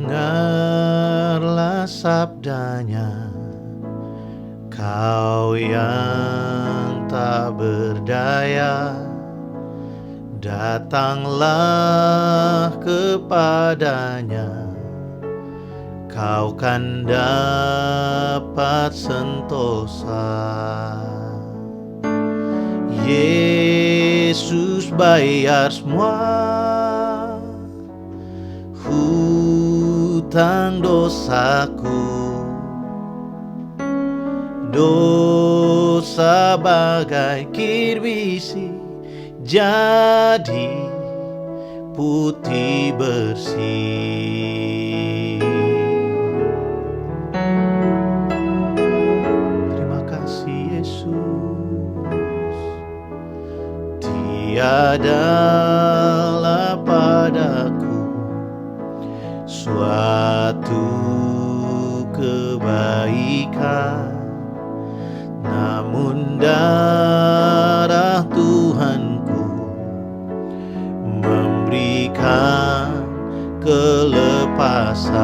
Dengarlah sabdanya, kau yang tak berdaya, datanglah kepadanya, kau kan dapat sentosa. Yesus bayar semua hutang dosaku, dosa bagai kir besi jadi putih bersih. Terima kasih Yesus, tiadalah padaku suatu kebaikan, namun darah Tuhanku memberikan kelepasan.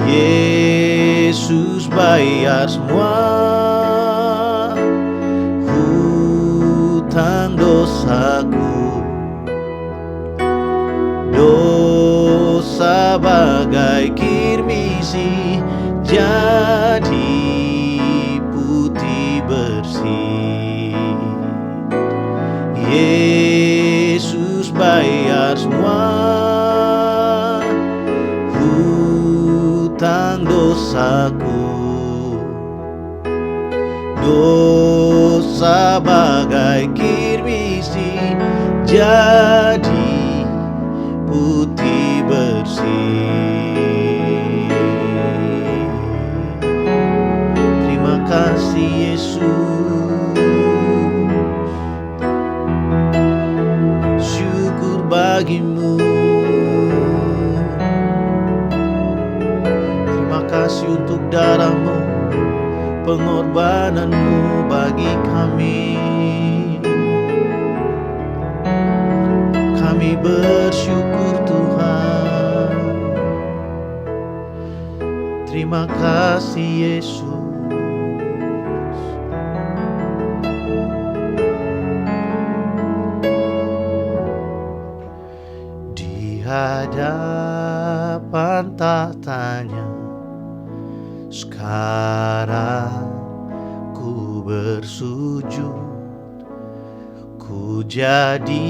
Yesus bayar semua hutang dosaku, dosa bagai kir besi jadi putih bersih. Yesus bayar semua hutang dosaku, dosa bagai kir besi jadi putih bersih. Terima kasih Yesus, syukur bagimu. Terima kasih untuk darah-Mu, pengorbananmu bagi kami. Kami bersyukur Tuhan. Terima kasih Yesus. Di hadapan tahtanya sekarang ku bersujud, ku jadi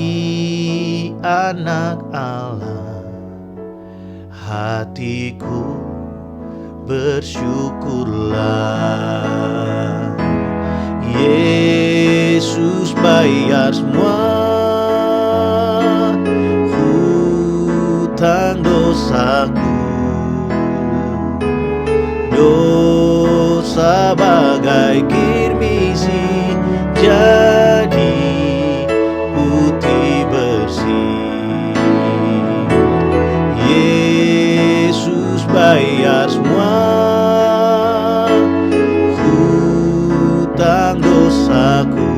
anak Allah, hatiku bersyukurlah. Yesus bayar semua hutang dosaku, dosa bagai kir besi jadi putih bersih. Yesus bayar semua hutang dosaku,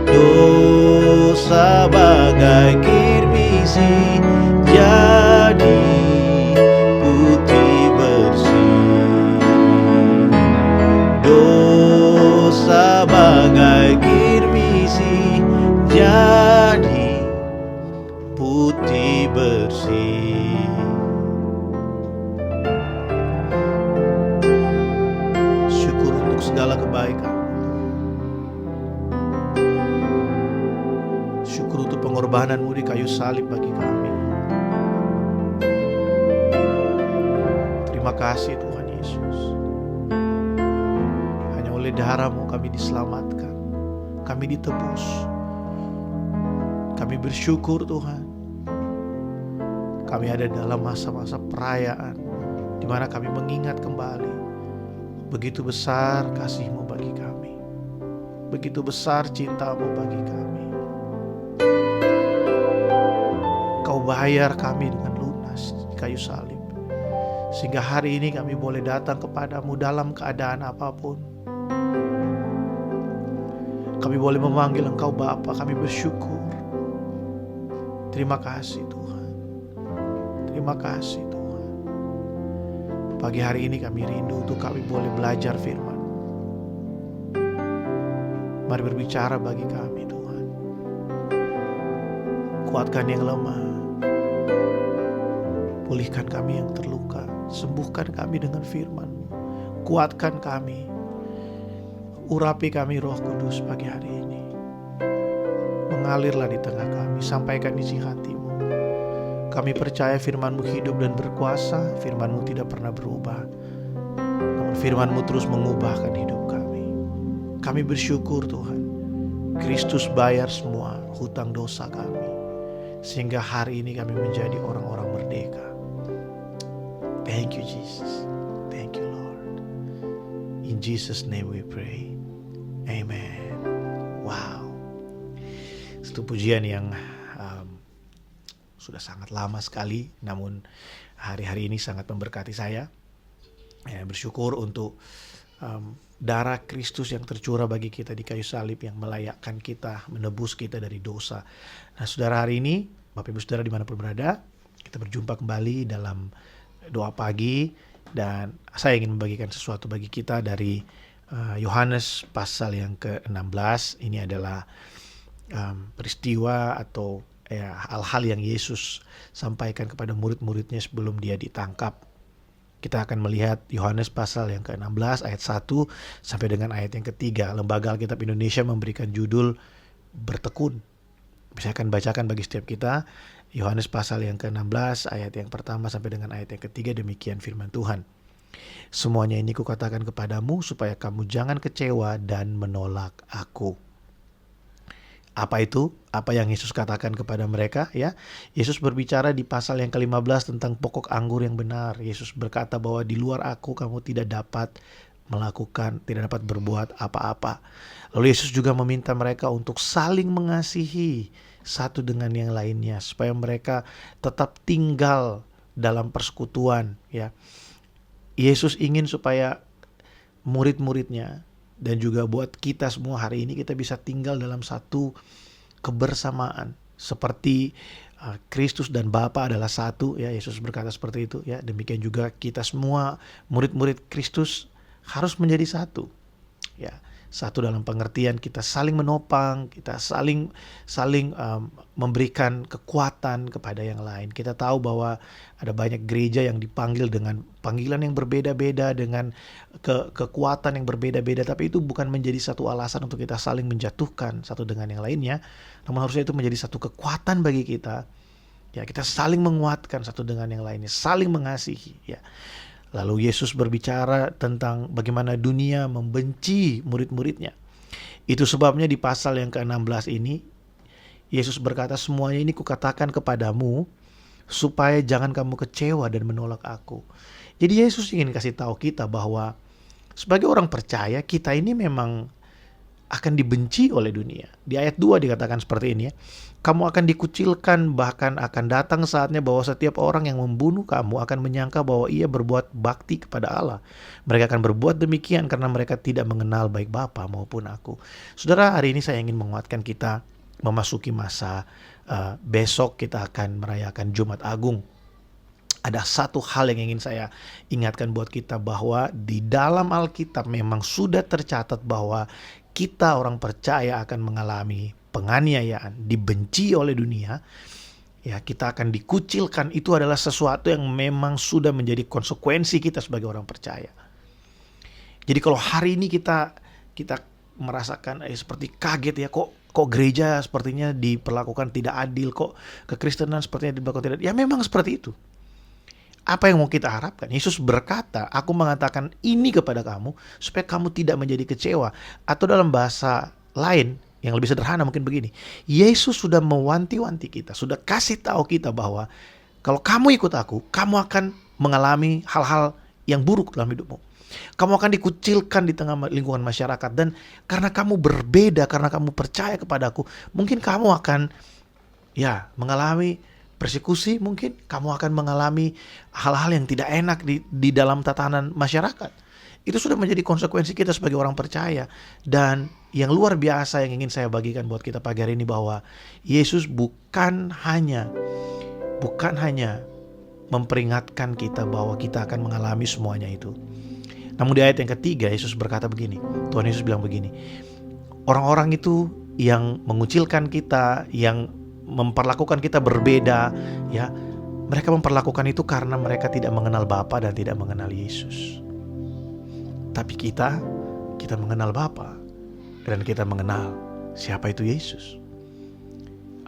dosa bagai kir besi jadi putih bersih. Dosa bagai kir besi jadi putih bersih. Syukur untuk segala kebaikan, syukur untuk pengorbanan-Mu di kayu salib bagi kami. Terima kasih Tuhan Yesus. Hanya oleh darah-Mu kami diselamatkan, kami ditebus. Kami bersyukur Tuhan. Kami ada dalam masa-masa perayaan di mana kami mengingat kembali begitu besar kasih-Mu bagi kami, begitu besar cinta-Mu bagi kami. Kau bayar kami dengan lunas di kayu salib, sehingga hari ini kami boleh datang kepadamu dalam keadaan apapun. Kami boleh memanggil Engkau Bapa. Kami bersyukur Terima kasih Tuhan. Terima kasih Tuhan. Pagi hari ini kami rindu untuk kami boleh belajar firman. Mari berbicara bagi kami Tuhan. Kuatkan yang lemah. Pulihkan kami yang terluka. Sembuhkan kami dengan firman-Mu. Kuatkan kami. Urapi kami Roh Kudus pagi hari ini. Mengalirlah di tengah kami. Sampaikan isi hati-Mu. Kami percaya firman-Mu hidup dan berkuasa. Firman-Mu tidak pernah berubah. Namun firman-Mu terus mengubahkan hidup kami. Kami bersyukur Tuhan. Kristus bayar semua hutang dosa kami. Sehingga hari ini kami menjadi orang-orang merdeka. Thank you Jesus. Thank you Lord. In Jesus name we pray. Amen. Wow. Itu pujian yang sudah sangat lama sekali, namun hari-hari ini sangat memberkati saya. Bersyukur untuk darah Kristus yang tercurah bagi kita di kayu salib, yang melayakkan kita, menebus kita dari dosa. Nah saudara, hari ini Bapak Ibu Saudara dimanapun berada, kita berjumpa kembali dalam doa pagi, dan saya ingin membagikan sesuatu bagi kita dari Yohanes pasal yang ke-16. Ini adalah peristiwa atau hal-hal yang Yesus sampaikan kepada murid-muridnya sebelum dia ditangkap. Kita akan melihat Yohanes pasal yang ke-16 ayat 1 sampai dengan ayat yang ketiga. Lembaga Alkitab Indonesia memberikan judul Bertekun. Saya akan bacakan bagi setiap kita. Yohanes pasal yang ke-16 ayat yang pertama sampai dengan ayat yang ketiga. Demikian firman Tuhan. Semuanya ini kukatakan kepadamu supaya kamu jangan kecewa dan menolak aku. Apa itu? Apa yang Yesus katakan kepada mereka? Ya, Yesus berbicara di pasal yang ke-15 tentang pokok anggur yang benar. Yesus berkata bahwa di luar aku kamu tidak dapat berbuat apa-apa. Lalu Yesus juga meminta mereka untuk saling mengasihi satu dengan yang lainnya, supaya mereka tetap tinggal dalam persekutuan. Ya, Yesus ingin supaya murid-muridnya dan juga buat kita semua hari ini kita bisa tinggal dalam satu kebersamaan seperti Kristus dan Bapa adalah satu, ya. Yesus berkata seperti itu, ya. Demikian juga kita semua murid-murid Kristus harus menjadi satu, ya. Satu dalam pengertian kita saling menopang, kita saling memberikan kekuatan kepada yang lain. Kita tahu bahwa ada banyak gereja yang dipanggil dengan panggilan yang berbeda-beda, dengan kekuatan yang berbeda-beda, tapi itu bukan menjadi satu alasan untuk kita saling menjatuhkan satu dengan yang lainnya. Namun harusnya itu menjadi satu kekuatan bagi kita. Ya, kita saling menguatkan satu dengan yang lainnya, saling mengasihi, ya. Lalu Yesus berbicara tentang bagaimana dunia membenci murid-muridnya. Itu sebabnya di pasal yang ke-16 ini, Yesus berkata, semuanya ini kukatakan kepadamu, supaya jangan kamu kecewa dan menolak aku. Jadi Yesus ingin kasih tahu kita bahwa sebagai orang percaya, kita ini memang akan dibenci oleh dunia. Di ayat 2 dikatakan seperti ini, ya. Kamu akan dikucilkan, bahkan akan datang saatnya bahwa setiap orang yang membunuh kamu akan menyangka bahwa ia berbuat bakti kepada Allah. Mereka akan berbuat demikian karena mereka tidak mengenal baik Bapa maupun aku. Saudara, hari ini saya ingin menguatkan kita memasuki masa besok kita akan merayakan Jumat Agung. Ada satu hal yang ingin saya ingatkan buat kita, bahwa di dalam Alkitab memang sudah tercatat bahwa kita orang percaya akan mengalami penganiayaan, dibenci oleh dunia, ya, kita akan dikucilkan. Itu adalah sesuatu yang memang sudah menjadi konsekuensi kita sebagai orang percaya. Jadi kalau hari ini kita merasakan seperti kaget, ya, kok gereja sepertinya diperlakukan tidak adil, kok kekristenan sepertinya diperlakukan tidak adil. Ya memang seperti itu. Apa yang mau kita harapkan? Yesus berkata, aku mengatakan ini kepada kamu supaya kamu tidak menjadi kecewa. Atau dalam bahasa lain yang lebih sederhana mungkin begini, Yesus sudah mewanti-wanti kita, sudah kasih tahu kita bahwa kalau kamu ikut aku, kamu akan mengalami hal-hal yang buruk dalam hidupmu. Kamu akan dikucilkan di tengah lingkungan masyarakat, dan karena kamu berbeda, karena kamu percaya kepadaku, mungkin kamu akan mengalami persekusi, mungkin kamu akan mengalami hal-hal yang tidak enak di dalam tatanan masyarakat. Itu sudah menjadi konsekuensi kita sebagai orang percaya. Dan yang luar biasa yang ingin saya bagikan buat kita pagi hari ini, bahwa Yesus bukan hanya memperingatkan kita bahwa kita akan mengalami semuanya itu. Namun di ayat yang ketiga Yesus berkata begini, Tuhan Yesus bilang begini, orang-orang itu yang mengucilkan kita, yang memperlakukan kita berbeda, ya, mereka memperlakukan itu karena mereka tidak mengenal Bapa dan tidak mengenal Yesus. Tapi kita mengenal Bapa dan kita mengenal siapa itu Yesus.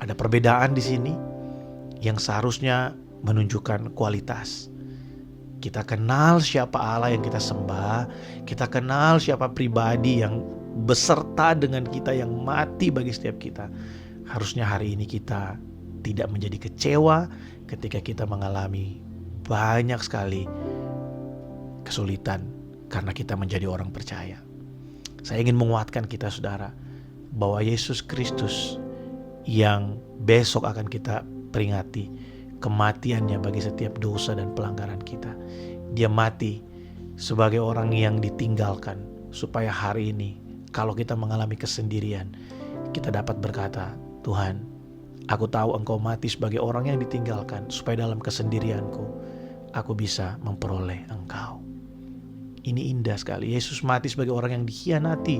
Ada perbedaan di sini yang seharusnya menunjukkan kualitas. Kita kenal siapa Allah yang kita sembah, kita kenal siapa pribadi yang beserta dengan kita, yang mati bagi setiap kita. Harusnya hari ini kita tidak menjadi kecewa ketika kita mengalami banyak sekali kesulitan karena kita menjadi orang percaya. Saya ingin menguatkan kita, saudara, bahwa Yesus Kristus yang besok akan kita peringati kematiannya bagi setiap dosa dan pelanggaran kita. Dia mati sebagai orang yang ditinggalkan, supaya hari ini kalau kita mengalami kesendirian, kita dapat berkata, Tuhan, aku tahu Engkau mati sebagai orang yang ditinggalkan, supaya dalam kesendirianku aku bisa memperoleh Engkau. Ini indah sekali. Yesus mati sebagai orang yang dikhianati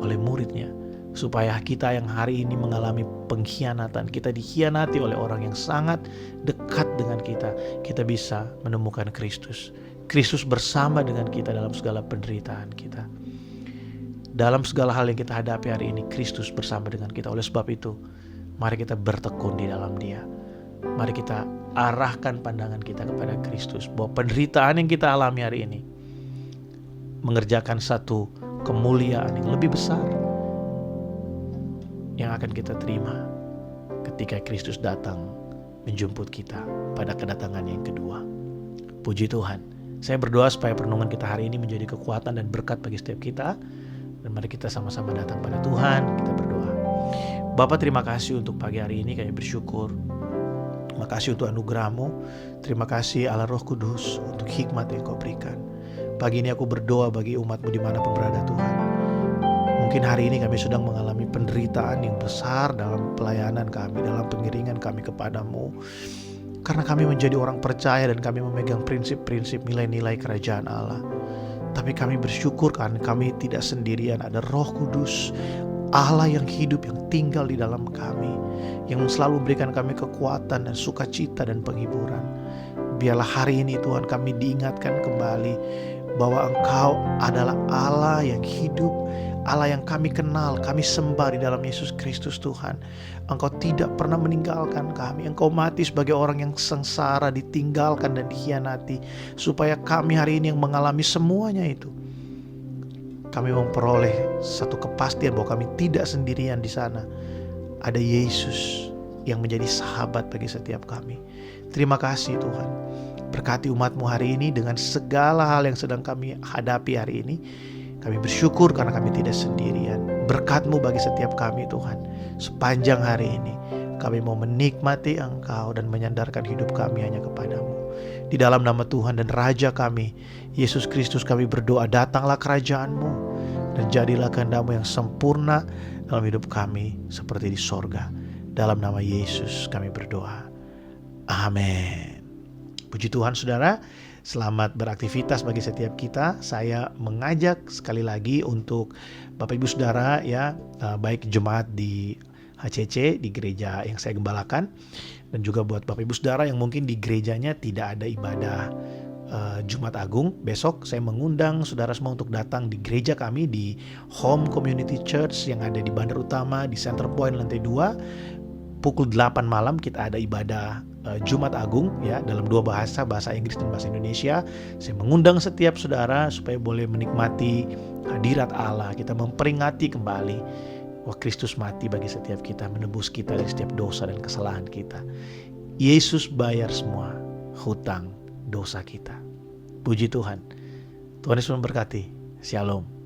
oleh muridnya, supaya kita yang hari ini mengalami pengkhianatan, kita dikhianati oleh orang yang sangat dekat dengan kita, kita bisa menemukan Kristus. Kristus bersama dengan kita dalam segala penderitaan kita. Dalam segala hal yang kita hadapi hari ini, Kristus bersama dengan kita. Oleh sebab itu, mari kita bertekun di dalam Dia. Mari kita arahkan pandangan kita kepada Kristus, bahwa penderitaan yang kita alami hari ini mengerjakan satu kemuliaan yang lebih besar yang akan kita terima ketika Kristus datang menjemput kita pada kedatangan yang kedua. Puji Tuhan. Saya berdoa supaya perenungan kita hari ini menjadi kekuatan dan berkat bagi setiap kita. Dan mari kita sama-sama datang pada Tuhan, kita berdoa. Bapa, terima kasih untuk pagi hari ini, kami bersyukur. Terima kasih untuk anugerah-Mu. Terima kasih Allah Roh Kudus untuk hikmat yang Kau berikan. Pagi ini aku berdoa bagi umat-Mu dimanapun berada, Tuhan. Mungkin hari ini kami sedang mengalami penderitaan yang besar dalam pelayanan kami, dalam pengiringan kami kepadamu. Karena kami menjadi orang percaya dan kami memegang prinsip-prinsip nilai-nilai kerajaan Allah. Tapi kami bersyukur karena kami tidak sendirian. Ada Roh Kudus, Allah yang hidup, yang tinggal di dalam kami, yang selalu memberikan kami kekuatan dan sukacita dan penghiburan. Biarlah hari ini Tuhan kami diingatkan kembali bahwa Engkau adalah Allah yang hidup, Allah yang kami kenal, kami sembah di dalam Yesus Kristus Tuhan. Engkau tidak pernah meninggalkan kami. Engkau mati sebagai orang yang sengsara, ditinggalkan dan dikhianati, supaya kami hari ini yang mengalami semuanya itu, kami memperoleh satu kepastian bahwa kami tidak sendirian di sana. Ada Yesus yang menjadi sahabat bagi setiap kami. Terima kasih Tuhan. Berkati umat-Mu hari ini dengan segala hal yang sedang kami hadapi hari ini. Kami bersyukur karena kami tidak sendirian. Berkat-Mu bagi setiap kami Tuhan. Sepanjang hari ini kami mau menikmati Engkau dan menyandarkan hidup kami hanya kepadamu. Di dalam nama Tuhan dan Raja kami, Yesus Kristus, kami berdoa, datanglah kerajaan-Mu dan jadilah kehendak-Mu yang sempurna dalam hidup kami seperti di sorga. Dalam nama Yesus kami berdoa. Amin. Puji Tuhan saudara, selamat beraktivitas bagi setiap kita. Saya mengajak sekali lagi untuk Bapak Ibu Saudara ya, baik jemaat di HCC, di gereja yang saya gembalakan, dan juga buat Bapak Ibu Saudara yang mungkin di gerejanya tidak ada ibadah Jumat Agung. Besok saya mengundang saudara semua untuk datang di gereja kami di Home Community Church yang ada di Bandar Utama di Center Point lantai 2. Pukul 8 malam kita ada ibadah Jumat Agung ya, dalam dua bahasa Inggris dan bahasa Indonesia. Saya mengundang setiap saudara supaya boleh menikmati hadirat Allah. Kita memperingati kembali bahwa Kristus mati bagi setiap kita, menebus kita dari setiap dosa dan kesalahan kita. Yesus bayar semua hutang dosa kita. Puji Tuhan. Tuhan Yesus memberkati. Shalom.